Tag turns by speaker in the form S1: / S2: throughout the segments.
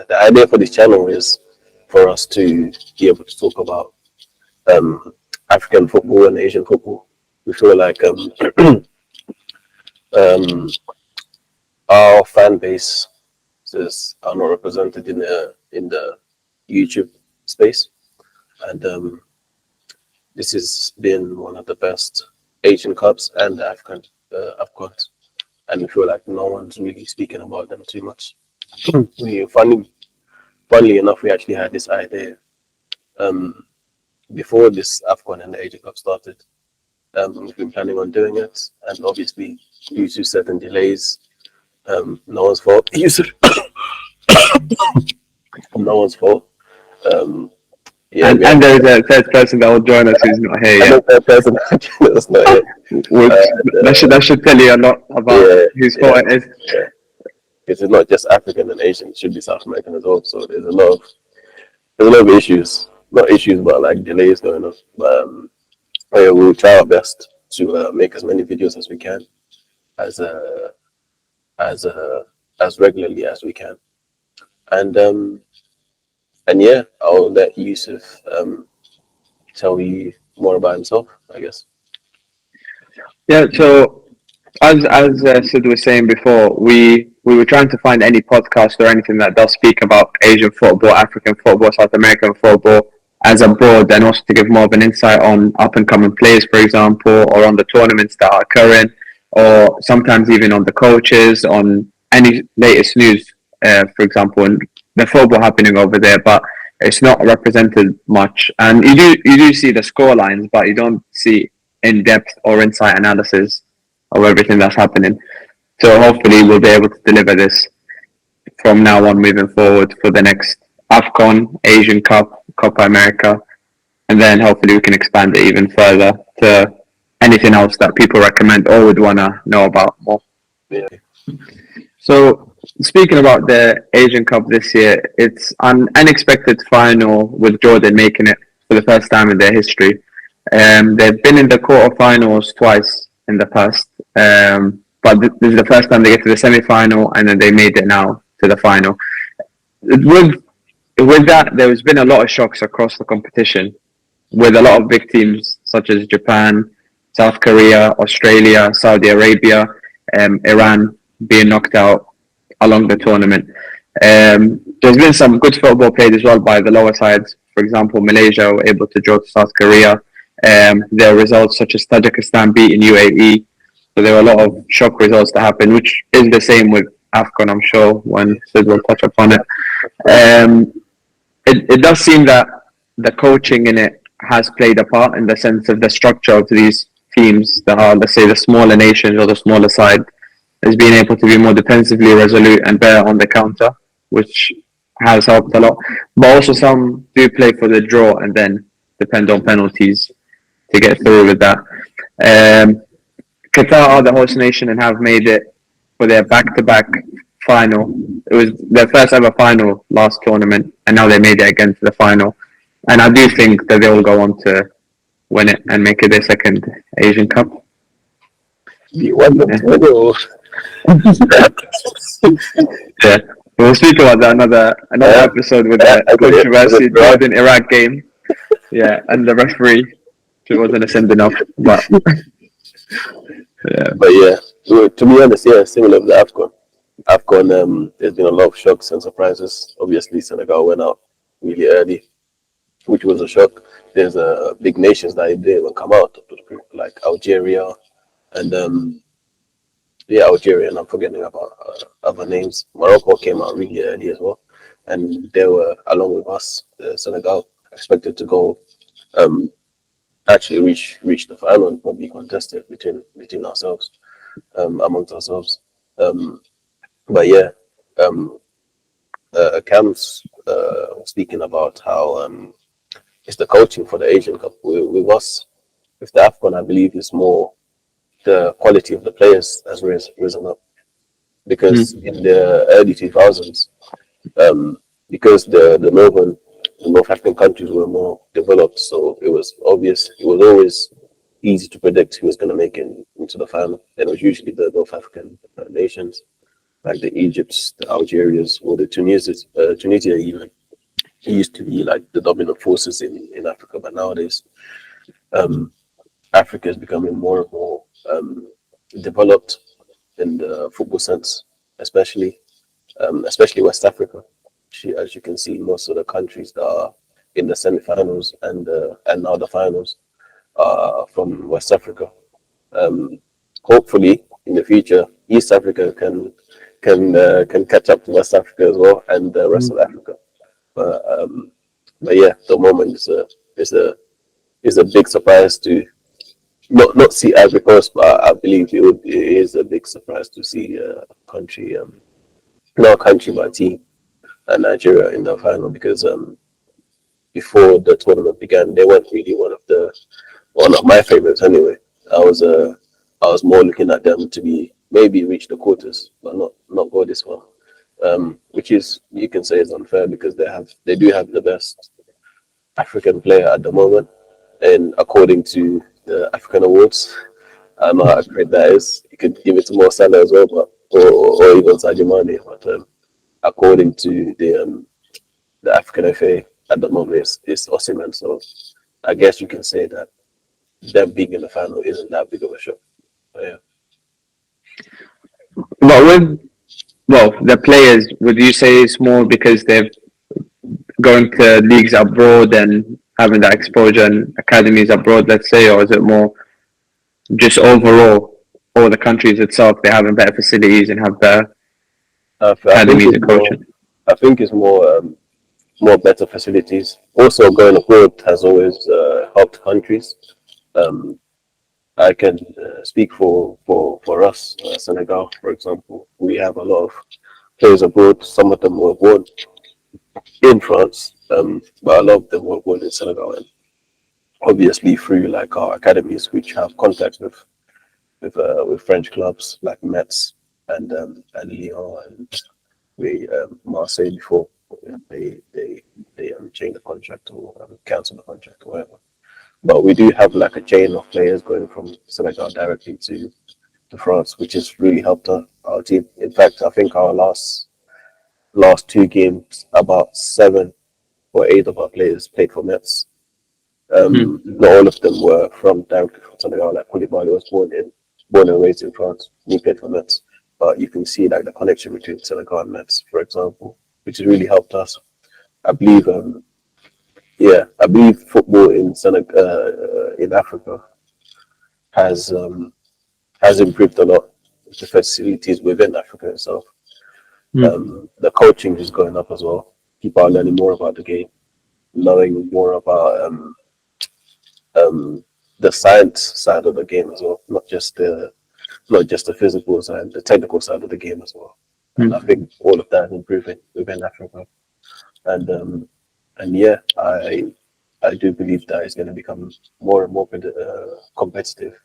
S1: the idea for this channel is for us to be able to talk about African football and Asian football. We feel like um, our fan base are not represented in the YouTube space, and this has been one of the best Asian Cups and the African Afcons, and we feel like no one's really speaking about them too much. we funnily enough, we actually had this idea um, before this Afcon and the Asian Cup started. We've been planning on doing it, and obviously, due to certain delays, no one's fault. No one's fault. Um, yeah,
S2: and there is a third person that will join us who's not here yet.
S1: Third person that's not here.
S2: Which, that should tell you a lot about whose fault it is.
S1: Yeah. Because it's not just African and Asian; it should be South American as well. So there's a lot of issues, not issues, but like delays going on. But yeah, we'll try our best to make as many videos as we can, as regularly as we can, and yeah, I'll let Yusuf tell you more about himself, I guess.
S2: Yeah. So as Sid was saying before, we were trying to find any podcast or anything that does speak about Asian football, African football, South American football as a board, and also to give more of an insight on up and coming players, for example, or on the tournaments that are occurring, or sometimes even on the coaches, on any latest news, for example, and the football happening over there, but it's not represented much. And you do see the score lines, but you don't see in-depth or insight analysis of everything that's happening. So hopefully we'll be able to deliver this from now on moving forward for the next AFCON, Asian Cup, Copa America, and then hopefully we can expand it even further to anything else that people recommend or would want to know about more.
S1: Yeah.
S2: So speaking about the Asian Cup this year, it's an unexpected final with Jordan making it for the first time in their history. They've been in the quarterfinals twice in the past, but this is the first time they get to the semi-final, and then they made it now to the final. With that, there's been a lot of shocks across the competition, with a lot of big teams such as Japan, South Korea, Australia, Saudi Arabia, Iran being knocked out along the tournament. There's been some good football played as well by the lower sides. For example, Malaysia were able to draw to South Korea. There are results such as Tajikistan beating UAE. So there were a lot of shock results that happened, which is the same with AFCON, I'm sure, when Sid will touch upon it. It does seem that the coaching in it has played a part in the sense of the structure of these teams that are, let's say, the smaller nations or the smaller side, is being able to be more defensively resolute and better on the counter, which has helped a lot. But also some do play for the draw and then depend on penalties to get through with that. Qatar are the host nation and have made it for their back-to-back final. It was their first ever final last tournament, and now they made it again to the final. And I do think that they will go on to win it and make it their second Asian Cup.
S1: You won the title.
S2: Yeah, we'll speak about that another episode with the controversy Jordan Iraq game. Yeah, and the referee, it wasn't a sending off, but yeah.
S1: But yeah, so to be honest, yeah, similar with the AFCON. AFCON, there's been a lot of shocks and surprises. Obviously, Senegal went out really early, which was a shock. There's big nations that didn't even come out, like Algeria and Algeria, and I'm forgetting about other names. Morocco came out really early as well, and they were, along with us, Senegal, expected to go actually reach the final and probably contest it between ourselves, amongst ourselves. But yeah, Cam's speaking about how it's the coaching for the Asian Cup. With us, with the AFCON, I believe it's more the quality of the players has risen up, because in the early 2000s, because the North African countries were more developed, so it was obvious. It was always easy to predict who was going to make it into the final, and it was usually the North African nations. like the Egypts, the Algerias, or the Tunisia even. It used to be like the dominant forces in Africa, but nowadays um, Africa is becoming more and more developed in the football sense, especially especially West Africa. As you can see, most of the countries that are in the semi-finals and now the finals are from West Africa. Um, Hopefully, in the future, East Africa can catch up to West Africa as well and the rest of Africa. But but yeah, the moment is a big surprise to not see Ivory Coast, but I believe it is a big surprise to see a country, not a country, but a team, Nigeria in the final because before the tournament began, they weren't really one of my favorites anyway. I was I was more looking at them to be maybe reach the quarters, but not go this far. Which is you can say is unfair because they do have the best African player at the moment, and according to the African awards, I don't know how great that is. You could give it to Mo Salah as well, but or even Sadio Mane. But according to the African FA at the moment, it's Osimhen. So I guess you can say that them being in the final isn't that big of a shock. But yeah.
S2: But with the players, would you say it's more because they're going to leagues abroad and having that exposure and academies abroad, let's say, or is it more just overall, all the countries itself, they're having better facilities and have better
S1: I think
S2: academies
S1: it's
S2: and
S1: more.
S2: coaching?
S1: I think it's more better facilities. Also, going abroad has always helped countries. Um, I can speak for us, Senegal, for example. We have a lot of players abroad. Some of them were born in France, but a lot of them were born in Senegal, and obviously through like our academies, which have contact with French clubs like Metz and Lyon and Marseille before they change the contract or cancel the contract or whatever. But we do have like a chain of players going from Senegal directly to France, which has really helped our team. In fact, I think our last two games, about 7 or 8 of our players played for Metz.
S2: Mm.
S1: Not all of them were from directly from Senegal. Like Koulibaly was born and raised in France. He played for Metz, but you can see like the connection between Senegal and Metz, for example, which has really helped us. I believe, I believe football in Senegal, in Africa, has has improved a lot. The facilities within Africa itself,
S2: Mm.
S1: the coaching is going up as well. People are learning more about the game, knowing more about um, the science side of the game as well, not just the physical side, the technical side of the game as well. And I
S2: Mm.
S1: think all of that is improving within Africa. And yeah, I do believe that it's going to become more and more competitive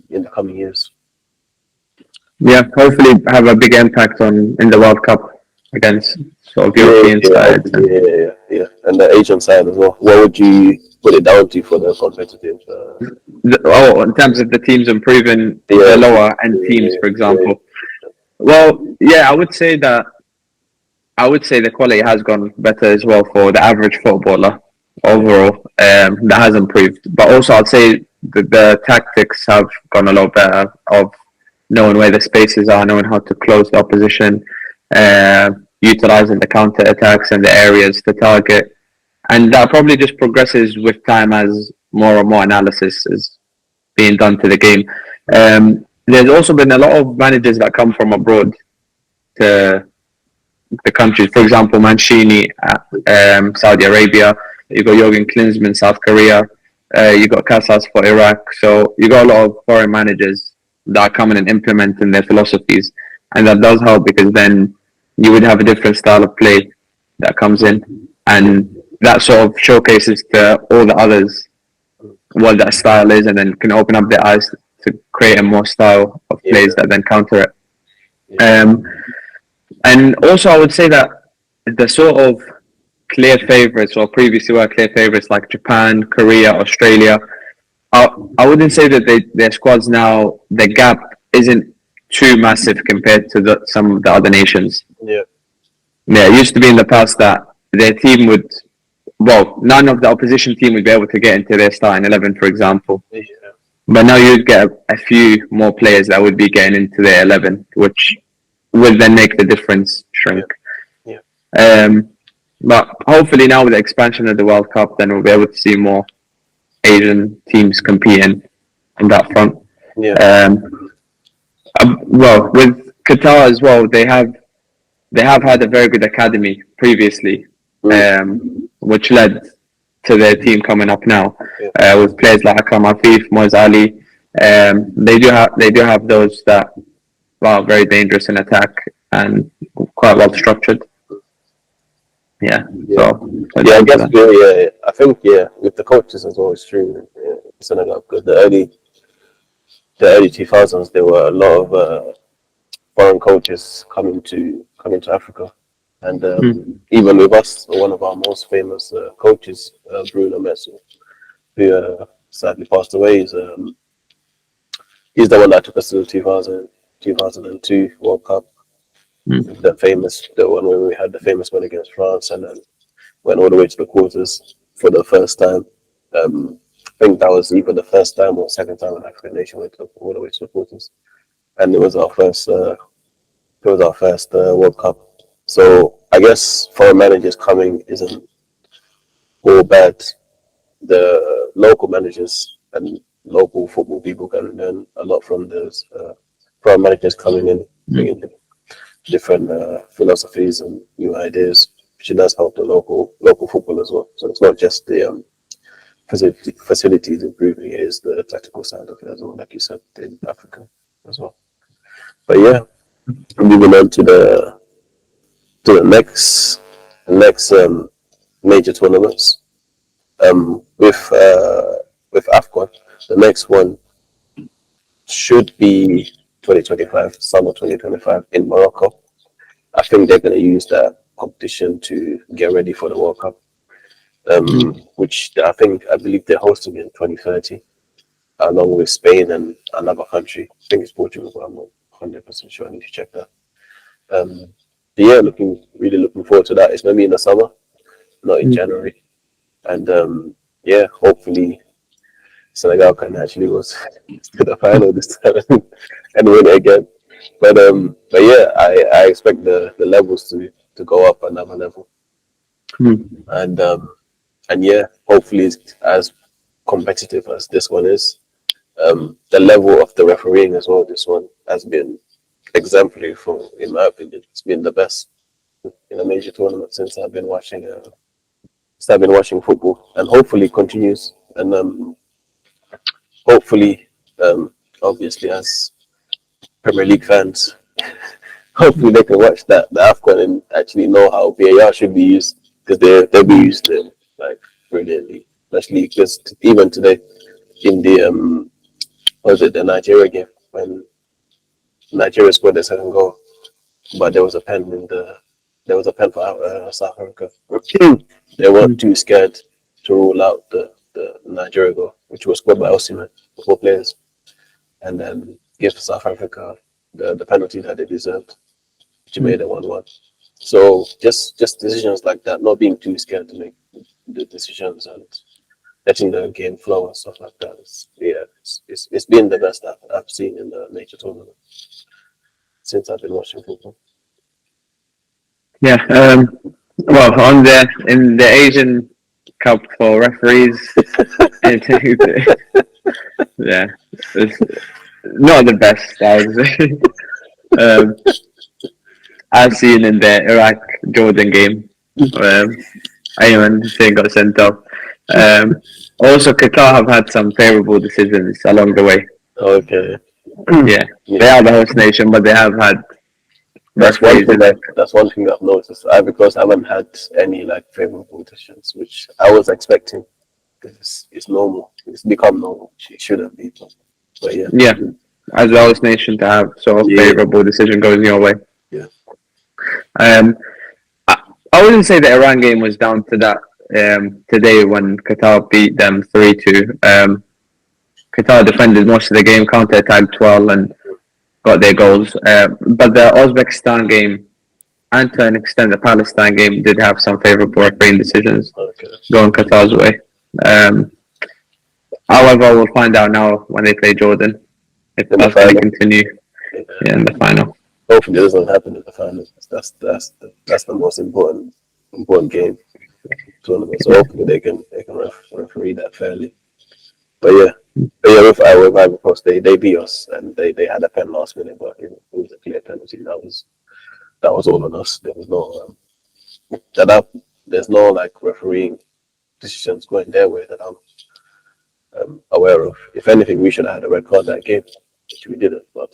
S1: in the coming years.
S2: Yeah, hopefully have a big impact on in the World Cup against sort of
S1: Yeah,
S2: European
S1: yeah,
S2: sides.
S1: hopefully, yeah. And the Asian side as well. What would you put it down to for the competitive?
S2: In terms of the teams improving the
S1: Yeah,
S2: lower end teams,
S1: yeah,
S2: for
S1: yeah,
S2: example. Well, yeah, I would say the quality has gone better as well for the average footballer
S1: yeah,
S2: overall. That has improved, but also I'd say the tactics have gone a lot better of knowing where the spaces are, knowing how to close the opposition, utilizing the counter attacks and the areas to target, and that probably just progresses with time as more and more analysis is being done to the game. There's also been a lot of managers that come from abroad to the countries. For example, Mancini at Saudi Arabia. You got Jurgen Klinsmann, South Korea. You got Casas for Iraq. So you got a lot of foreign managers that are coming and implementing their philosophies, and that does help because then you would have a different style of play that comes in, and that sort of showcases to all the others what that style is, and then can open up their eyes to create a more style of
S1: yeah,
S2: plays that then counter it.
S1: yeah,
S2: Um, and also, I would say that the sort of clear favorites or previously were clear favorites like Japan, Korea, Australia, I wouldn't say that their squads now, the gap isn't too massive compared to some of the other nations.
S1: Yeah.
S2: Yeah, it used to be in the past that their team would, well, none of the opposition team would be able to get into their starting 11, for example.
S1: Yeah.
S2: But now you'd get a few more players that would be getting into their 11, which will then make the difference shrink.
S1: Yeah.
S2: But hopefully now with the expansion of the World Cup, then we'll be able to see more Asian teams competing on that front.
S1: Yeah.
S2: Well, with Qatar as well, they have had a very good academy previously, which led to their team coming up now with players like Akram Afif, Moaz Ali. They do have those that are very dangerous in attack and quite well structured. Yeah. So
S1: I guess I think with the coaches as well, it's true. Senegal, because the early 2000s, there were a lot of foreign coaches coming to Africa, and even with us, one of our most famous coaches, Bruno Metsu, who sadly passed away, he's the one that took us to the 2002 World Cup, the one where we had the famous one against France, and then went all the way to the quarters for the first time. I think that was either the first time or second time an African nation went all the way to the quarters, and it was our first. World Cup. So I guess foreign managers coming isn't all bad. The local managers and local football people can learn a lot from those foreign managers coming in, bringing different philosophies and new ideas, which does help the local football as well. So it's not just the facilities improving; it is the tactical side of it as well, like you said in Africa as well. But yeah, moving on to the next major tournaments. With AFCON, the next one should be 2025, summer 2025 in Morocco. I think they're going to use that competition to get ready for the World Cup, which I believe they're hosting in 2030, along with Spain and another country. I think it's Portugal, but I'm not 100% sure. I need to check that. But yeah, really looking forward to that. It's maybe in the summer, not in January, and hopefully Senegal can actually go to the final this time and win it again. But yeah, I expect the levels to go up another level, and yeah, hopefully it's as competitive as this one is. The level of the refereeing as well. This one has been exemplary in my opinion. It's been the best in a major tournament since I've been watching football, and hopefully continues. And hopefully, obviously, as Premier League fans, hopefully they can watch the AFCON and actually know how VAR should be used, because they'll be used like brilliantly, especially because even today in the the Nigeria game when Nigeria scored the second goal, but there was a pen for South Africa. They weren't too scared to rule out the Nigeria goal, which was scored by Osimhen, 4 players, and then give South Africa the penalty that they deserved, which made it 1-1. So just decisions like that, not being too scared to make the decisions and letting the game flow and stuff like that. It's been the best I've seen in the major tournament since I've been watching football.
S2: Yeah. Well, in the Asian Cup for referees, yeah, it's not the best, I would say. I've seen in the Iraq Jordan game, Ayman Hussein got sent off. Also, Qatar have had some favourable decisions along the way.
S1: Okay.
S2: Yeah, they are the host nation, but they have had.
S1: That's one thing I've noticed. Because I haven't had any like favourable decisions, which I was expecting. Because it's normal. It's become normal. It shouldn't be. But yeah.
S2: Yeah, as the host nation to have sort of favourable decision goes your way.
S1: Yeah.
S2: I wouldn't say the Iran game was down to that today when Qatar beat them 3-2. Qatar defended most of the game, counter-attacked well, and got their goals. But the Uzbekistan game and to an extent the Palestine game did have some favourable refereeing decisions
S1: Okay.
S2: going Qatar's way. Um, However, we'll find out now when they play Jordan if
S1: In the
S2: that's going to
S1: final.
S2: continue
S1: Yeah.
S2: in the final.
S1: Hopefully, it doesn't happen in the final. That's the most important game tournament. So hopefully they can referee that fairly. But yeah. But yeah, with Ivory Coast, they beat us and they had a pen last minute, but it was a clear penalty. That was all on us. There was no there's no like refereeing decisions going their way that I'm aware of. If anything, we should have had a red card that game, which we didn't. But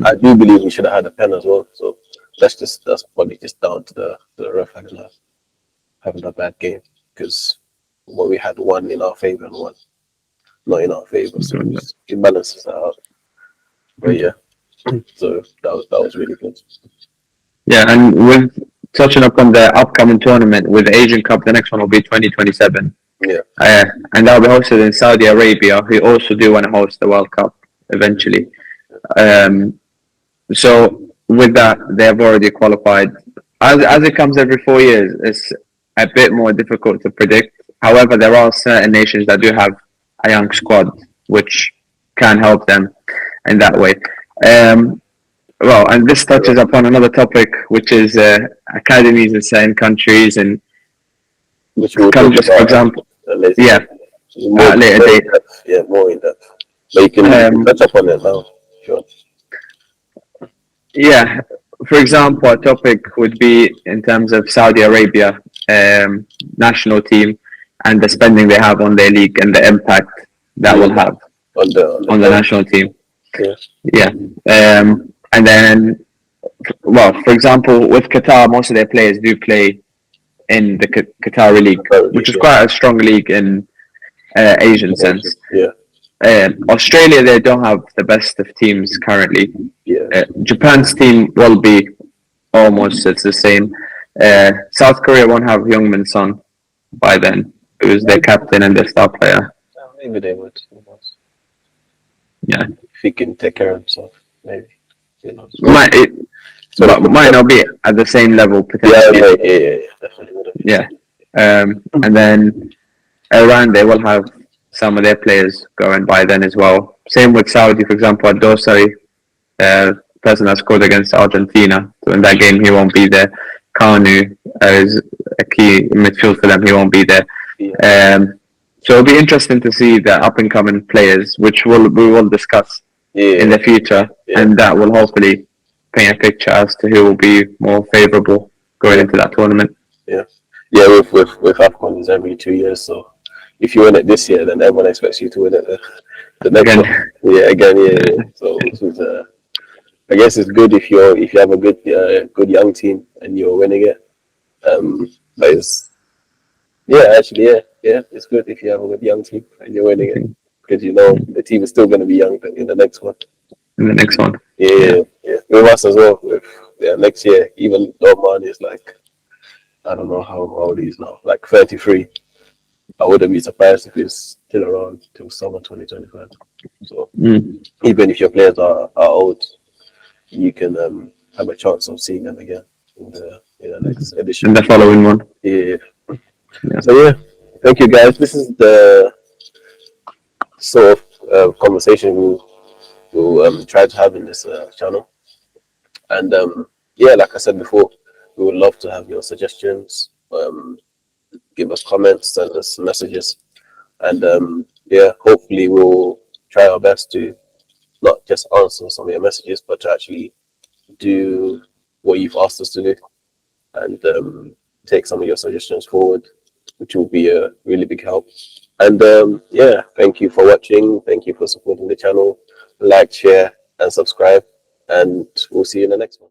S1: I do believe we should have had a pen as well. So that's probably just down to the ref having a bad game because we had one in our favor and one not in our favor, so it balances that out. But yeah, so that was really good.
S2: Yeah, and with touching upon the upcoming tournament with the Asian Cup, the next one will be 2027.
S1: Yeah.
S2: And that'll be hosted in Saudi Arabia, who also do want to host the World Cup eventually. So with that, they have already qualified. As it comes every 4 years, it's a bit more difficult to predict. However, there are certain nations that do have a young squad, which can help them in that way. Well, and this touches upon another topic, which is academies in certain countries and
S1: Which we'll talk
S2: countries, for
S1: about
S2: example.
S1: later.
S2: Yeah,
S1: More,
S2: later
S1: more
S2: date.
S1: in depth. Yeah, more in depth. But you can touch up on it now. Sure.
S2: Yeah, for example, a topic would be in terms of Saudi Arabia national team and the spending they have on their league and the impact that will have
S1: on
S2: the national team.
S1: Yeah.
S2: Yeah. And then, well, for example, with Qatar, most of their players do play in the Qatari league, which is quite a strong league in Asian sense.
S1: Yeah.
S2: Australia, they don't have the best of teams currently.
S1: Yeah.
S2: Japan's team will be almost it's the same. South Korea won't have Heung-min Son by then, who's their captain and their star player.
S1: Maybe they would.
S2: Yeah,
S1: If he can take care of himself, maybe. You know.
S2: Might not be at the same level potentially.
S1: Yeah, definitely would have.
S2: Yeah. And then Iran, they will have some of their players going by then as well. Same with Saudi, for example, Adosari, person that scored against Argentina. So in that game, he won't be there. Kanu is a key midfield for them. He won't be there.
S1: Yeah.
S2: So it'll be interesting to see the up and coming players, which we will discuss in the future, and that will hopefully paint a picture as to who will be more favourable going into that tournament.
S1: Yeah. With AFCON is every 2 years, so if you win it this year, then everyone expects you to win it the next one. Yeah, again, yeah. So this is, I guess it's good if you have a good young team and you're winning it. But it's it's good if you have a good young team and you're winning it because you know the team is still going to be young in the next one.
S2: In the next one.
S1: Yeah. With us as well. Next year, even though Mane is like, I don't know how old he is now, like 33. I wouldn't be surprised if he's still around till summer 2025. So even if your players are old, you can have a chance of seeing them again in the next edition.
S2: In the following one.
S1: Yeah. So thank you guys. This is the sort of conversation we'll try to have in this channel. And like I said before, we would love to have your suggestions. Give us comments, send us messages, and hopefully we'll try our best to not just answer some of your messages, but to actually do what you've asked us to do and take some of your suggestions forward, which will be a really big help. And thank you for watching. Thank you for supporting the channel. Like, share, and subscribe, and we'll see you in the next one.